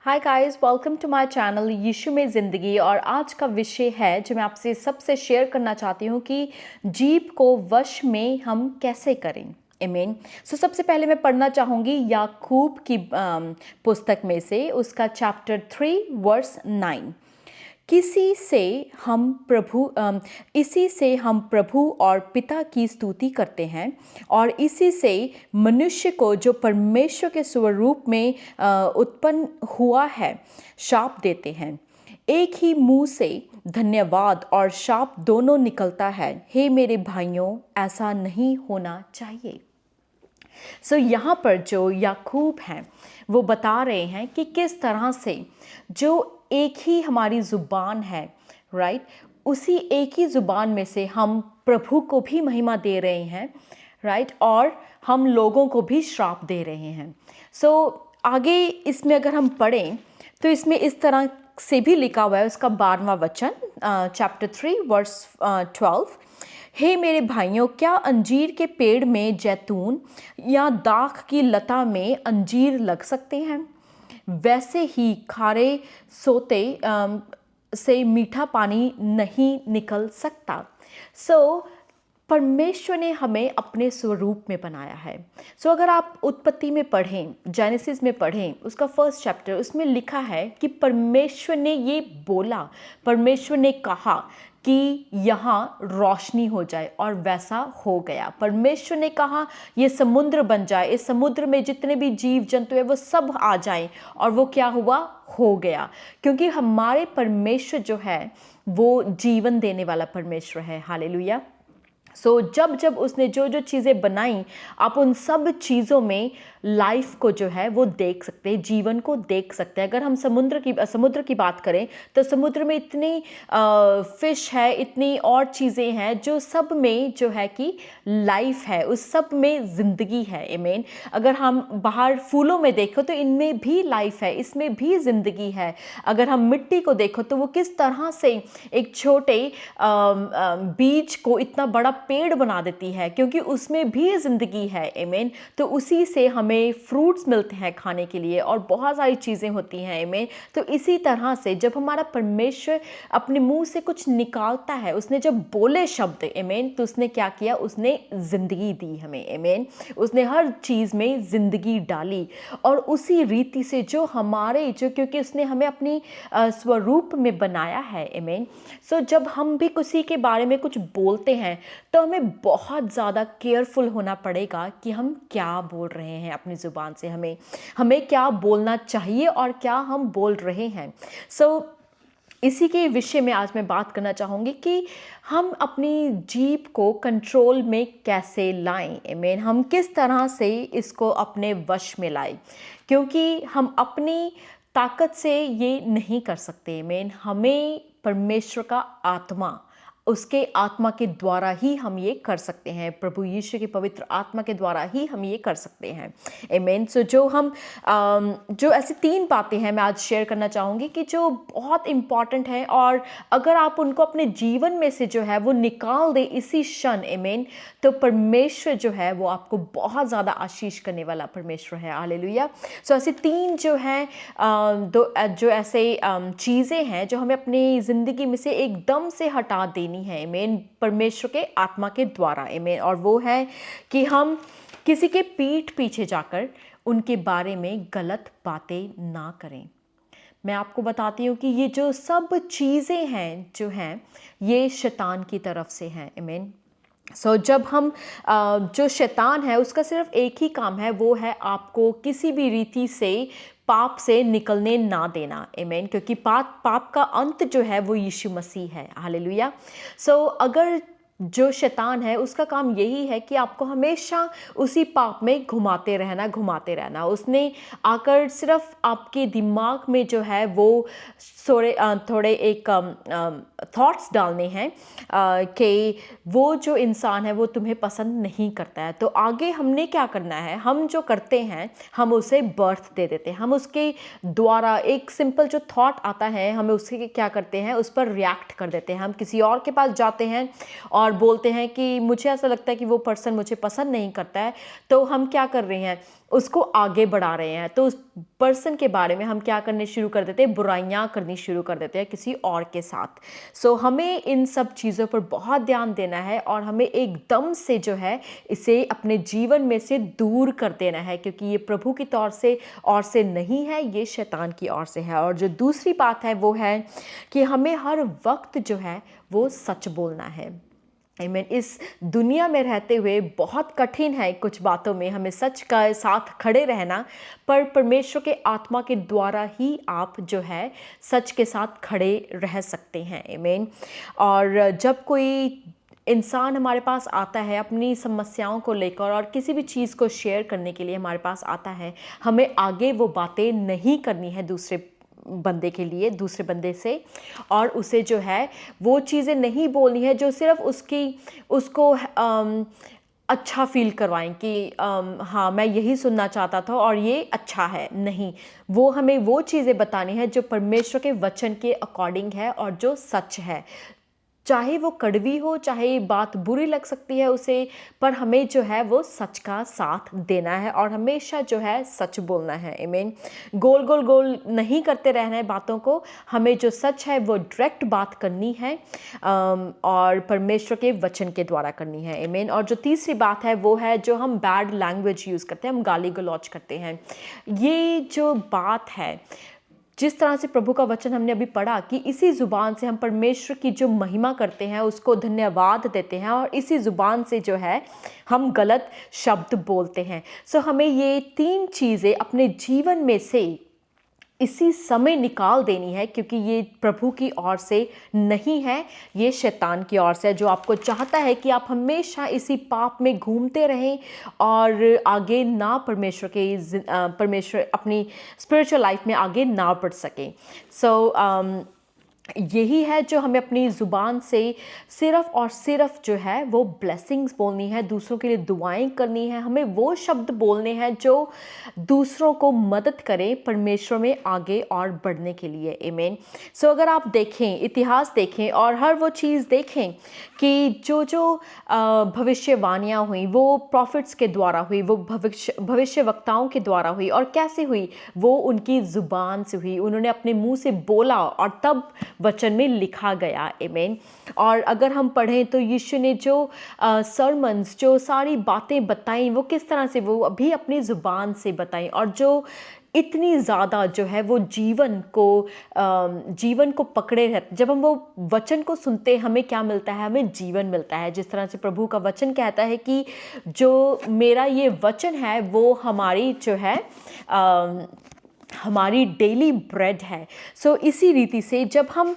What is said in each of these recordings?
Hi guys, welcome to my channel Yeshu में ज़िंदगी। और आज का विषय है जो मैं आपसे सबसे शेयर करना चाहती हूँ कि जीभ को वश में हम कैसे करें। आमीन। सबसे पहले मैं पढ़ना चाहूँगी याकूब की पुस्तक में से उसका चैप्टर 3 वर्स 9। इसी से हम प्रभु और पिता की स्तुति करते हैं और इसी से मनुष्य को जो परमेश्वर के स्वरूप में उत्पन्न हुआ है शाप देते हैं। एक ही मुंह से धन्यवाद और शाप दोनों निकलता है। हे मेरे भाइयों, ऐसा नहीं होना चाहिए। यहाँ पर जो याकूब हैं वो बता रहे हैं कि किस तरह से जो एक ही हमारी ज़ुबान है, राइट, उसी एक ही ज़ुबान में से हम प्रभु को भी महिमा दे रहे हैं, राइट, और हम लोगों को भी श्राप दे रहे हैं। आगे इसमें अगर हम पढ़ें तो इसमें इस तरह से भी लिखा हुआ है, उसका 12वां वचन, चैप्टर 3 वर्स 12। हे मेरे भाइयों, क्या अंजीर के पेड़ में जैतून या दाख की लता में अंजीर लग सकते हैं? वैसे ही खारे सोते से मीठा पानी नहीं निकल सकता। परमेश्वर ने हमें अपने स्वरूप में बनाया है। अगर आप उत्पत्ति में पढ़ें, जेनेसिस में पढ़ें, उसका फर्स्ट चैप्टर, उसमें लिखा है कि परमेश्वर ने ये बोला, परमेश्वर ने कहा कि यहाँ रोशनी हो जाए और वैसा हो गया। परमेश्वर ने कहा ये समुद्र बन जाए, इस समुद्र में जितने भी जीव जंतु है वो सब आ जाएं, और वो क्या हुआ, हो गया। क्योंकि हमारे परमेश्वर जो है वो जीवन देने वाला परमेश्वर है। हालेलुया। जब उसने जो जो चीज़ें बनाई, आप उन सब चीज़ों में लाइफ को जो है वो देख सकते हैं, जीवन को देख सकते हैं। अगर हम समुद्र की बात करें तो समुद्र में इतनी फिश है, इतनी और चीज़ें हैं जो सब में जो है कि लाइफ है, उस सब में ज़िंदगी है। आमीन। अगर हम बाहर फूलों में देखो तो इनमें भी लाइफ है, इसमें भी ज़िंदगी है। अगर हम मिट्टी को देखो तो वो किस तरह से एक छोटे बीज को इतना बड़ा पेड़ बना देती है, क्योंकि उसमें भी ज़िंदगी है। आमीन। तो उसी से हमें फ्रूट्स मिलते हैं खाने के लिए और बहुत सारी चीज़ें होती हैं। आमीन। तो इसी तरह से जब हमारा परमेश्वर अपने मुंह से कुछ निकालता है, उसने जब बोले शब्द, आमीन, तो उसने क्या किया, उसने ज़िंदगी दी हमें। आमीन। उसने हर चीज़ में ज़िंदगी डाली और उसी रीति से जो क्योंकि उसने हमें अपनी स्वरूप में बनाया है। आमीन। जब हम भी किसी के बारे में कुछ बोलते हैं तो हमें बहुत ज़्यादा केयरफुल होना पड़ेगा कि हम क्या बोल रहे हैं अपनी ज़ुबान से, हमें क्या बोलना चाहिए और क्या हम बोल रहे हैं। इसी के विषय में आज मैं बात करना चाहूँगी कि हम अपनी जीभ को कंट्रोल में कैसे लाएं। आमीन। हम किस तरह से इसको अपने वश में लाएं, क्योंकि हम अपनी ताकत से ये नहीं कर सकते। आमीन। हमें परमेश्वर का आत्मा, उसके आत्मा के द्वारा ही हम ये कर सकते हैं। प्रभु यीशु की पवित्र आत्मा के द्वारा ही हम ये कर सकते हैं। आमीन। जो ऐसी 3 बातें हैं मैं आज शेयर करना चाहूँगी कि जो बहुत इम्पॉर्टेंट है, और अगर आप उनको अपने जीवन में से जो है वो निकाल दे इसी क्षण, आमीन, तो परमेश्वर जो है वो आपको बहुत ज़्यादा आशीष करने वाला परमेश्वर है। हालेलुया। ऐसी 3 जो हैं जो ऐसे चीज़ें हैं जो हमें अपनी ज़िंदगी में से एकदम से हटा देनी है। आमीन। परमेश्वर के आत्मा के द्वारा। आमीन। और वो है कि हम किसी के पीठ पीछे जाकर उनके बारे में गलत बातें ना करें। मैं आपको बताती हूँ कि ये जो सब चीज़ें हैं जो हैं ये शैतान की तरफ से हैं। आमीन। जब हम जो शैतान है उसका सिर्फ एक ही काम है, वो है आपको किसी भी रीति से पाप से निकलने ना देना। आमीन। क्योंकि पाप का अंत जो है वो यीशु मसीह है। हालेलुया। अगर जो शैतान है उसका काम यही है कि आपको हमेशा उसी पाप में घुमाते रहना। उसने आकर सिर्फ आपके दिमाग में जो है वो थोड़े एक थॉट्स डालने हैं कि वो जो इंसान है वो तुम्हें पसंद नहीं करता है। तो आगे हमने क्या करना है, हम जो करते हैं हम उसे बर्थ दे देते हैं। हम उसके द्वारा एक सिंपल जो थॉट आता है, हमें उसके क्या करते हैं, उस पर रिएक्ट कर देते हैं। हम किसी और के पास जाते हैं और और बोलते हैं कि मुझे ऐसा लगता है कि वो पर्सन मुझे पसंद नहीं करता है, तो हम क्या कर रहे हैं, उसको आगे बढ़ा रहे हैं। तो उस पर्सन के बारे में हम क्या करने शुरू कर देते हैं, बुराइयां करनी शुरू कर देते हैं किसी और के साथ। सो हमें इन सब चीज़ों पर बहुत ध्यान देना है और हमें एकदम से जो है इसे अपने जीवन में से दूर कर देना है, क्योंकि ये प्रभु की तौर से और से नहीं है, ये शैतान की ओर से है। और जो दूसरी बात है वो है कि हमें हर वक्त जो है वो सच बोलना है। आमीन। इस दुनिया में रहते हुए बहुत कठिन है कुछ बातों में हमें सच का साथ खड़े रहना, पर परमेश्वर के आत्मा के द्वारा ही आप जो है सच के साथ खड़े रह सकते हैं। आमीन। और जब कोई इंसान हमारे पास आता है अपनी समस्याओं को लेकर और किसी भी चीज़ को शेयर करने के लिए हमारे पास आता है, हमें आगे वो बातें नहीं करनी है दूसरे बंदे के लिए, दूसरे बंदे से, और उसे जो है वो चीज़ें नहीं बोलनी है जो सिर्फ उसको अच्छा फील करवाएं कि हाँ मैं यही सुनना चाहता था और ये अच्छा है। नहीं, वो हमें वो चीज़ें बतानी है जो परमेश्वर के वचन के अकॉर्डिंग है और जो सच है, चाहे वो कड़वी हो, चाहे बात बुरी लग सकती है उसे, पर हमें जो है वो सच का साथ देना है और हमेशा जो है सच बोलना है। आमीन। गोल गोल गोल नहीं करते रहना है बातों को, हमें जो सच है वो डायरेक्ट बात करनी है और परमेश्वर के वचन के द्वारा करनी है। आमीन। और जो तीसरी बात है वो है जो हम बैड लैंग्वेज यूज़ करते हैं, हम गाली गलौज करते हैं। ये जो बात है, जिस तरह से प्रभु का वचन हमने अभी पढ़ा कि इसी ज़ुबान से हम परमेश्वर की जो महिमा करते हैं, उसको धन्यवाद देते हैं, और इसी ज़ुबान से जो है हम गलत शब्द बोलते हैं। सो हमें ये तीन चीज़ें अपने जीवन में से इसी समय निकाल देनी है, क्योंकि ये प्रभु की ओर से नहीं है, ये शैतान की ओर से है, जो आपको चाहता है कि आप हमेशा इसी पाप में घूमते रहें और आगे ना परमेश्वर अपनी स्पिरिचुअल लाइफ में आगे ना बढ़ सकें। सो यही है जो हमें अपनी ज़ुबान से सिर्फ़ और सिर्फ जो है वो ब्लेसिंग्स बोलनी है, दूसरों के लिए दुआएं करनी है, हमें वो शब्द बोलने हैं जो दूसरों को मदद करें परमेश्वर में आगे और बढ़ने के लिए। आमीन। सो अगर आप देखें, इतिहास देखें और हर वो चीज़ देखें कि जो भविष्यवाणियाँ हुई वो प्रॉफिट्स के द्वारा हुई, वो भविष्य वक्ताओं के द्वारा हुई, और कैसे हुई, वो उनकी ज़ुबान से हुई, उन्होंने अपने मुंह से बोला और तब वचन में लिखा गया। आमीन। और अगर हम पढ़ें तो यीशु ने जो सरमन्स, जो सारी बातें बताई, वो किस तरह से वो अभी अपनी ज़ुबान से बताई, और जो इतनी ज़्यादा जो है वो जीवन को पकड़े रहते। जब हम वो वचन को सुनते हैं हमें क्या मिलता है, हमें जीवन मिलता है। जिस तरह से प्रभु का वचन कहता है कि जो मेरा ये वचन है वो हमारी जो है हमारी डेली ब्रेड है। सो इसी रीति से जब हम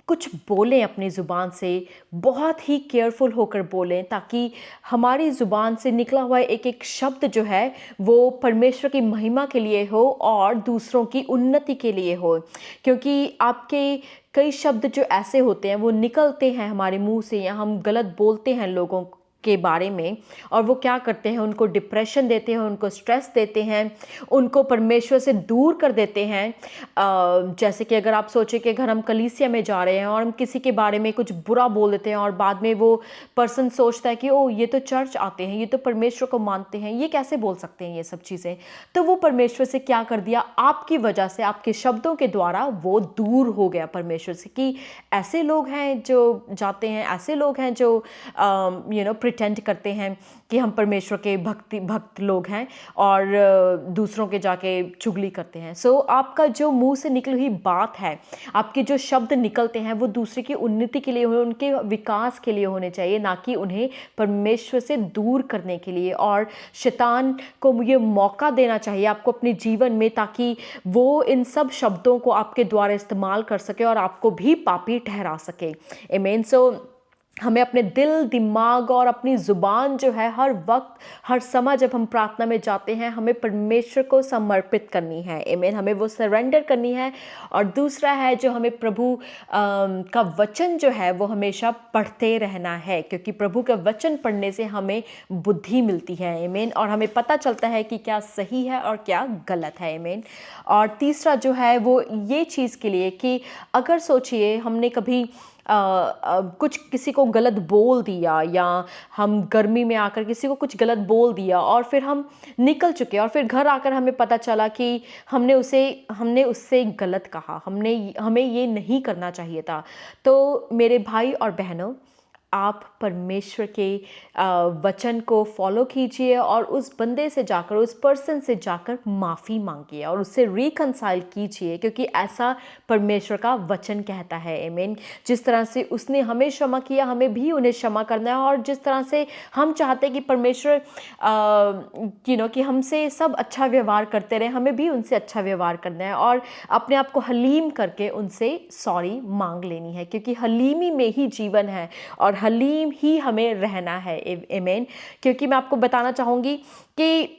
कुछ बोलें अपनी ज़ुबान से, बहुत ही केयरफुल होकर बोलें, ताकि हमारी ज़ुबान से निकला हुआ एक एक शब्द जो है वो परमेश्वर की महिमा के लिए हो और दूसरों की उन्नति के लिए हो। क्योंकि आपके कई शब्द जो ऐसे होते हैं वो निकलते हैं हमारे मुंह से, या हम गलत बोलते हैं लोगों के बारे में, और वो क्या करते हैं, उनको डिप्रेशन देते हैं, उनको स्ट्रेस देते हैं, उनको परमेश्वर से दूर कर देते हैं। जैसे कि अगर आप सोचें कि अगर हम कलीसिया में जा रहे हैं और हम किसी के बारे में कुछ बुरा बोल देते हैं और बाद में वो पर्सन सोचता है कि ओ ये तो चर्च आते हैं, ये तो परमेश्वर को मानते हैं, ये कैसे बोल सकते हैं ये सब चीज़ें, तो वो परमेश्वर से क्या कर दिया, आपकी वजह से, आपके शब्दों के द्वारा वो दूर हो गया परमेश्वर से। कि ऐसे लोग हैं जो जाते हैं, ऐसे लोग हैं जो प्रिटेंड करते हैं कि हम परमेश्वर के भक्त लोग हैं और दूसरों के जाके चुगली करते हैं। सो आपका जो मुंह से निकली हुई बात है, आपके जो शब्द निकलते हैं वो दूसरे की उन्नति के लिए हो, उनके विकास के लिए होने चाहिए, ना कि उन्हें परमेश्वर से दूर करने के लिए। और शैतान को ये मौका देना चाहिए आपको अपने जीवन में, ताकि वो इन सब शब्दों को आपके द्वारा इस्तेमाल कर सके और आपको भी पापी ठहरा सके। आमीन। सो हमें अपने दिल, दिमाग और अपनी ज़ुबान जो है हर वक्त, हर समय जब हम प्रार्थना में जाते हैं, हमें परमेश्वर को समर्पित करनी है। आमीन। हमें वो सरेंडर करनी है। और दूसरा है जो हमें प्रभु का वचन जो है वो हमेशा पढ़ते रहना है, क्योंकि प्रभु का वचन पढ़ने से हमें बुद्धि मिलती है। आमीन। और हमें पता चलता है कि क्या सही है और क्या गलत है। आमीन। और तीसरा जो है वो ये चीज़ के लिए कि अगर सोचिए हमने कभी कुछ किसी को गलत बोल दिया, या हम गर्मी में आकर किसी को कुछ गलत बोल दिया और फिर हम निकल चुके और फिर घर आकर हमें पता चला कि हमने उससे गलत कहा, हमें ये नहीं करना चाहिए था। तो मेरे भाई और बहनों, आप परमेश्वर के वचन को फॉलो कीजिए और उस बंदे से जाकर, उस पर्सन से जाकर माफ़ी मांगिए और उससे रिकंसाइल कीजिए, क्योंकि ऐसा परमेश्वर का वचन कहता है। आमीन। जिस तरह से उसने हमें क्षमा किया, हमें भी उन्हें क्षमा करना है। और जिस तरह से हम चाहते हैं कि परमेश्वर कि हमसे सब अच्छा व्यवहार करते रहे, हमें भी उनसे अच्छा व्यवहार करना है और अपने आप को हलीम करके उनसे सॉरी मांग लेनी है, क्योंकि हलीमी में ही जीवन है और हलीम ही हमें रहना है। आमीन। क्योंकि मैं आपको बताना चाहूँगी कि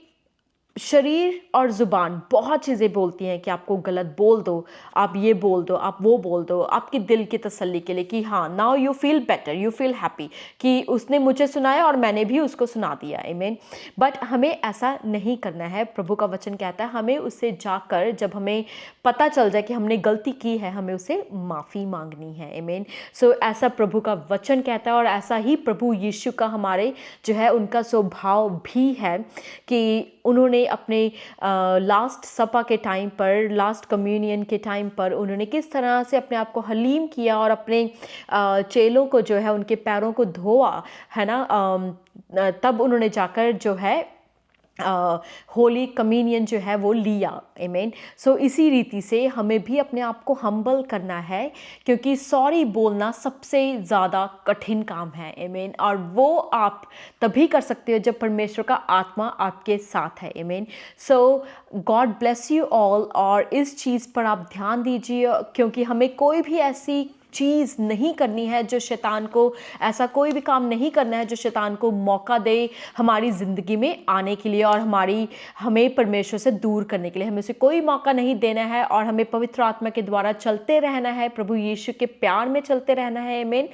शरीर और ज़ुबान बहुत चीज़ें बोलती हैं कि आपको गलत बोल दो, आप ये बोल दो, आप वो बोल दो, आपकी दिल की तसल्ली के लिए कि हाँ, now you feel better, you feel happy कि उसने मुझे सुनाया और मैंने भी उसको सुना दिया। आमीन। बट हमें ऐसा नहीं करना है। प्रभु का वचन कहता है हमें उससे जाकर, जब हमें पता चल जाए कि हमने गलती की है, हमें उसे माफ़ी मांगनी है। आमीन। सो ऐसा प्रभु का वचन कहता है और ऐसा ही प्रभु यीशु का हमारे जो है उनका स्वभाव भी है कि उन्होंने अपने लास्ट सपा के टाइम पर, लास्ट कम्युनियन के टाइम पर उन्होंने किस तरह से अपने आप को हलीम किया और अपने चेलों को जो है उनके पैरों को धोआ, है ना। तब उन्होंने जाकर जो है होली कम्युनियन जो है वो लिया। आमीन। सो इसी रीति से हमें भी अपने आप को हम्बल करना है, क्योंकि सॉरी बोलना सबसे ज़्यादा कठिन काम है। आमीन। और वो आप तभी कर सकते हो जब परमेश्वर का आत्मा आपके साथ है। आमीन। सो गॉड ब्लेस यू ऑल। और इस चीज़ पर आप ध्यान दीजिए, क्योंकि हमें कोई भी ऐसी चीज़ नहीं करनी है जो शैतान को, ऐसा कोई भी काम नहीं करना है जो शैतान को मौका दे हमारी ज़िंदगी में आने के लिए और हमें परमेश्वर से दूर करने के लिए। हमें उसे कोई मौका नहीं देना है और हमें पवित्र आत्मा के द्वारा चलते रहना है, प्रभु यीशु के प्यार में चलते रहना है। आमीन।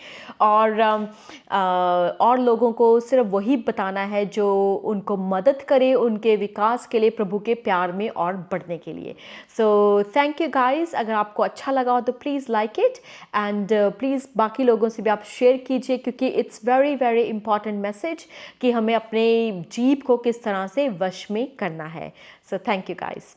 और लोगों को सिर्फ वही बताना है जो उनको मदद करे उनके विकास के लिए, प्रभु के प्यार में और बढ़ने के लिए। So thank you guys. अगर आपको अच्छा लगा हो तो please like it and please बाकी लोगों से भी आप शेयर कीजिए, क्योंकि it's very very important message कि हमें अपने जीभ को किस तरह से वश में करना है। So thank you guys.